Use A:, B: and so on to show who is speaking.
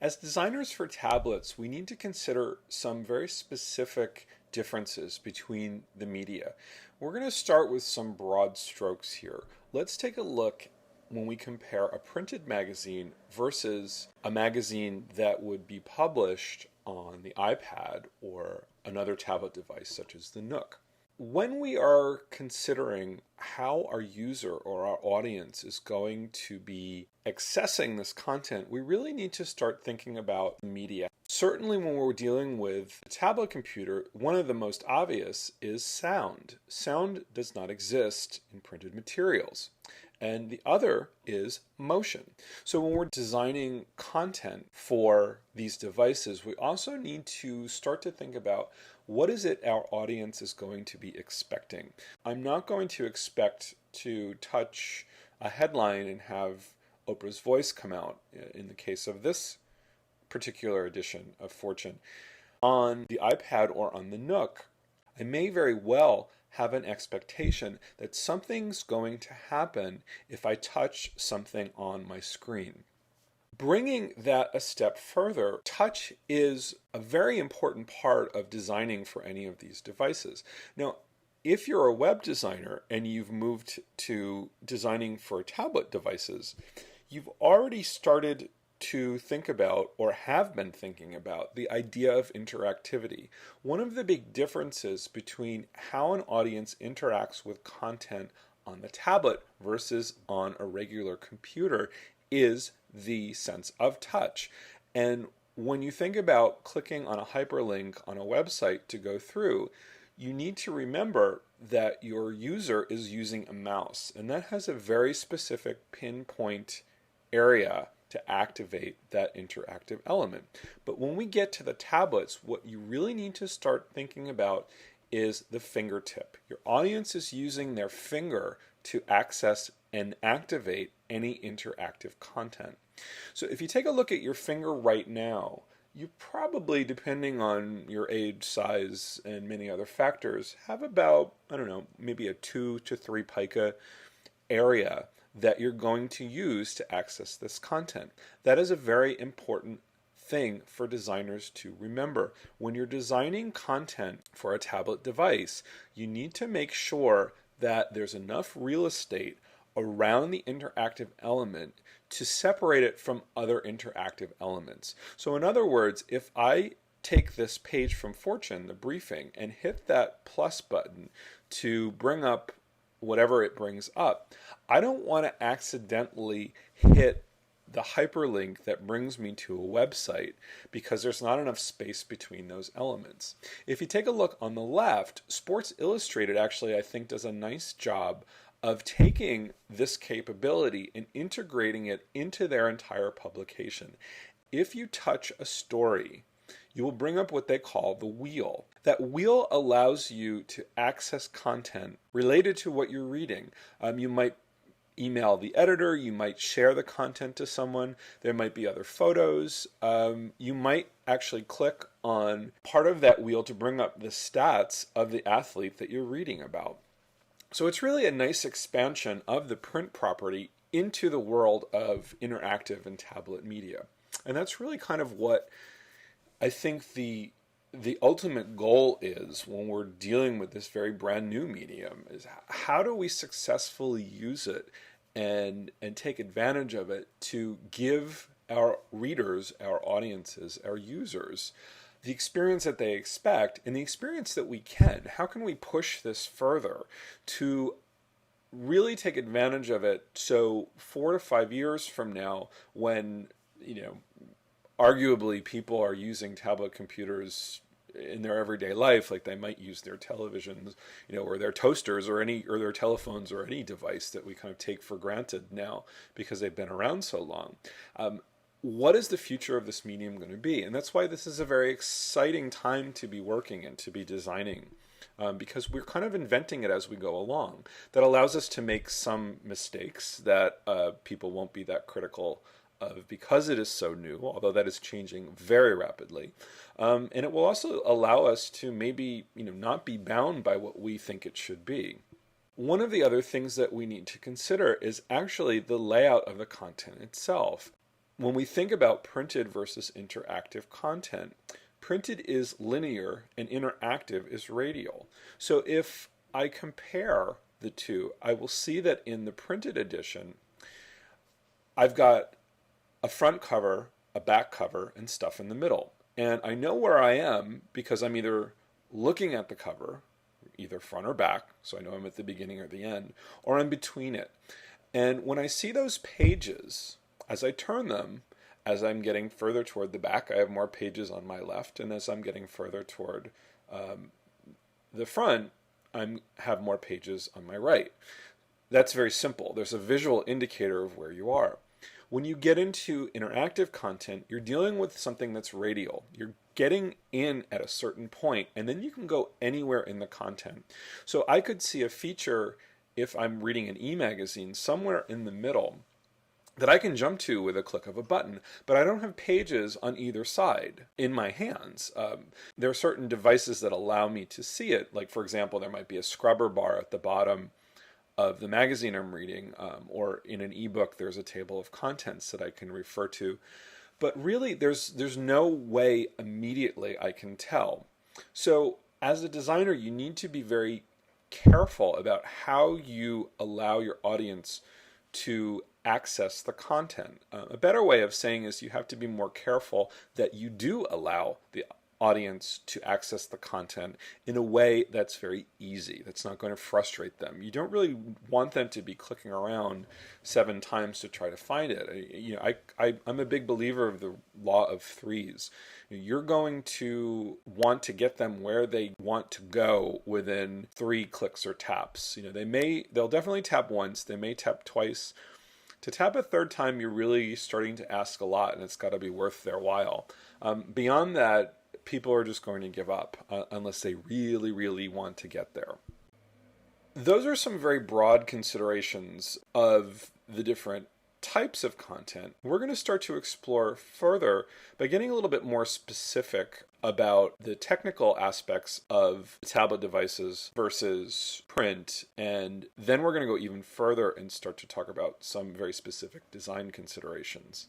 A: As designers for tablets, we need to consider some very specific differences between the media. We're going to start with some broad strokes here. Let's take a look when we compare a printed magazine versus a magazine that would be published on the iPad or another tablet device such as the Nook. When we are considering how our user or our audience is going to be accessing this content, we really need to start thinking about media. Certainly when we're dealing with a tablet computer, one of the most obvious is sound. Sound does not exist in printed materials. And the other is motion. So when we're designing content for these devices, we also need to start to think about what is it our audience is going to be expecting. I'm not going to expect to touch a headline and have Oprah's voice come out, in the case of this particular edition of Fortune, on the iPad or on the Nook. I may very well have an expectation that something's going to happen if I touch something on my screen. Bringing that a step further, touch is a very important part of designing for any of these devices. Now, if you're a web designer and you've moved to designing for tablet devices, you've already started to think about, or have been thinking about, the idea of interactivity. One of the big differences between how an audience interacts with content on the tablet versus on a regular computer is the sense of touch. And when you think about clicking on a hyperlink on a website to go through, you need to remember that your user is using a mouse, and that has a very specific pinpoint area to activate that interactive element. But when we get to the tablets, what you really need to start thinking about is the fingertip. Your audience is using their finger to access and activate any interactive content. So if you take a look at your finger right now, you probably, depending on your age, size, and many other factors, have about, I don't know, maybe a 2 to 3 pica area that you're going to use to access this content. That is a very important thing for designers to remember. When you're designing content for a tablet device, you need to make sure that there's enough real estate around the interactive element to separate it from other interactive elements. So in other words, if I take this page from Fortune, the briefing, and hit that plus button to bring up whatever it brings up, I don't want to accidentally hit the hyperlink that brings me to a website because there's not enough space between those elements. If you take a look on the left, Sports Illustrated actually, I think, does a nice job of taking this capability and integrating it into their entire publication. If you touch a story, you will bring up what they call the wheel. That wheel allows you to access content related to what you're reading. You might email the editor, you might share the content to someone, there might be other photos, you might actually click on part of that wheel to bring up the stats of the athlete that you're reading about. So it's really a nice expansion of the print property into the world of interactive and tablet media. And that's really kind of what I think the ultimate goal is when we're dealing with this very brand new medium, is how do we successfully use it and take advantage of it to give our readers, our audiences, our users the experience that they expect and the experience that we can. How can we push this further to really take advantage of it so 4 to 5 years from now, when arguably people are using tablet computers in their everyday life, like they might use their televisions, or their toasters or their telephones or any device that we kind of take for granted now because they've been around so long. What is the future of this medium going to be? And that's why this is a very exciting time to be working and to be designing, because we're kind of inventing it as we go along. That allows us to make some mistakes that people won't be that critical of because it is so new, although that is changing very rapidly. And it will also allow us to maybe not be bound by what we think it should be. One of the other things that we need to consider is actually the layout of the content itself. when we think about printed versus interactive content, printed is linear and interactive is radial. So if I compare the two, I will see that in the printed edition, I've got a front cover, a back cover, and stuff in the middle. And I know where I am because I'm either looking at the cover, either front or back, so I know I'm at the beginning or the end, or I'm between it. And when I see those pages, as I turn them, as I'm getting further toward the back, I have more pages on my left, and as I'm getting further toward the front, I have more pages on my right. That's very simple. There's a visual indicator of where you are. When you get into interactive content, you're dealing with something that's radial. You're getting in at a certain point, and then you can go anywhere in the content. So I could see a feature, if I'm reading an e-magazine, somewhere in the middle that I can jump to with a click of a button, but I don't have pages on either side in my hands. There are certain devices that allow me to see it. Like, for example, there might be a scrubber bar at the bottom of the magazine I'm reading, or in an ebook there's a table of contents that I can refer to. But really there's no way immediately I can tell. So as a designer, you need to be very careful about how you allow your audience to access the content. A better way of saying is you have to be more careful that you do allow the audience to access the content in a way that's very easy, that's not going to frustrate them. You don't really want them to be clicking around 7 times to try to find it. I'm a big believer of the law of threes. You're going to want to get them where they want to go within 3 clicks or taps. They'll definitely tap once, they may tap twice. To tap a 3rd time, you're really starting to ask a lot, and it's got to be worth their while. Beyond that, people are just going to give up unless they really, really want to get there. Those are some very broad considerations of the different types of content. We're going to start to explore further by getting a little bit more specific about the technical aspects of tablet devices versus print, and then we're going to go even further and start to talk about some very specific design considerations.